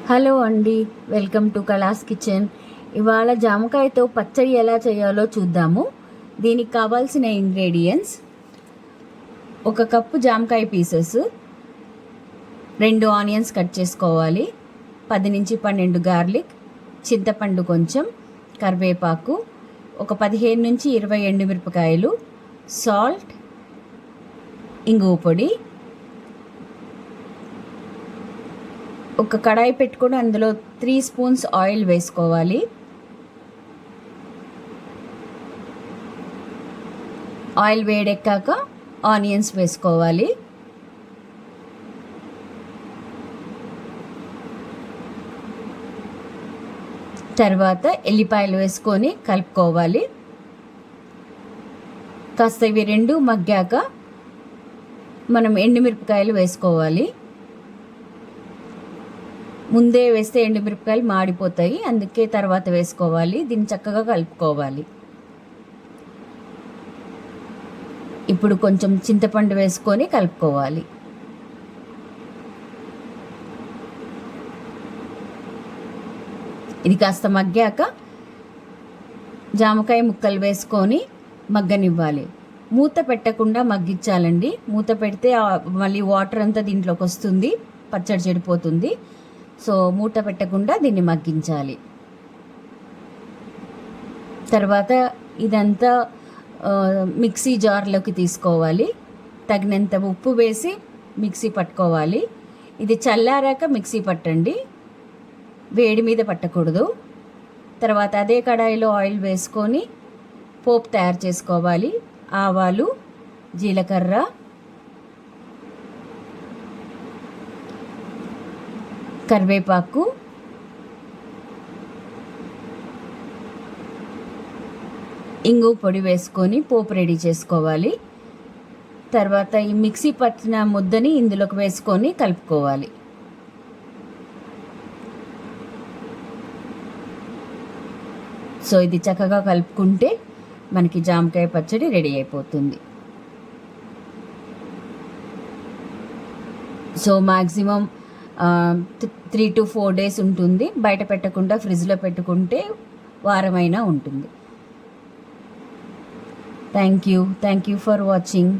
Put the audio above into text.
Hello అండి, welcome to కళాస్ kitchen. ఇవాళ జామకాయతో పచ్చడి ఎలా చేయాలో చూద్దాము. దీనికి కావాల్సిన ఇంగ్రీడియంట్స్: 1 కప్పు జామకాయ పీసెస్, 2 ఆనియన్స్ కట్ చేసుకోవాలి, 10 నుంచి 12 గార్లిక్, చింతపండు కొంచెం, కరివేపాకు, ఒక 15 నుంచి 20 ఎండుమిరపకాయలు, సాల్ట్, ఇంగువ పొడి. ఒక కడాయి పెట్టుకొని అందులో 3 స్పూన్స్ ఆయిల్ వేసుకోవాలి. ఆయిల్ వేడెక్కాక ఆనియన్స్ వేసుకోవాలి. తర్వాత ఎల్లిపాయలు వేసుకొని కలుపుకోవాలి. కాస్త ఇవి రెండు మగ్గాక మనం ఎండుమిరపకాయలు వేసుకోవాలి. ముందే వేస్తే ఎండుమిరపకాయలు మాడిపోతాయి, అందుకే తర్వాత వేసుకోవాలి. దీన్ని చక్కగా కలుపుకోవాలి. ఇప్పుడు కొంచెం చింతపండు వేసుకొని కలుపుకోవాలి. ఇది కాస్త మగ్గాక జామకాయ ముక్కలు వేసుకొని మగ్గనివ్వాలి. మూత పెట్టకుండా మగ్గించాలండి. మూత పెడితే మళ్ళీ వాటర్ అంతా దీంట్లోకి వస్తుంది, పచ్చడి చెడిపోతుంది. సో మూత పెట్టకుండా దీన్ని మగ్గించాలి. తర్వాత ఇదంతా మిక్సీ జార్లోకి తీసుకోవాలి. తగినంత ఉప్పు వేసి మిక్సీ పట్టుకోవాలి. ఇది చల్లారాక మిక్సీ పట్టండి, వేడి మీద పట్టకూడదు. తర్వాత అదే కడాయిలో ఆయిల్ వేసుకొని పోపు తయారు చేసుకోవాలి. ఆవాలు, జీలకర్ర, కరివేపాకు, ఇంగు పొడి వేసుకొని పోపు రెడీ చేసుకోవాలి. తర్వాత ఈ మిక్సీ పట్టిన ముద్దని ఇందులోకి వేసుకొని కలుపుకోవాలి. సో ఇది చక్కగా కలుపుకుంటే మనకి జామకాయ పచ్చడి రెడీ అయిపోతుంది. సో మ్యాక్సిమం 3 to 4 days ఉంటుంది. బయట పెట్టకుండా ఫ్రిడ్జ్లో పెట్టుకుంటే వారమైనా ఉంటుంది. Thank you for watching.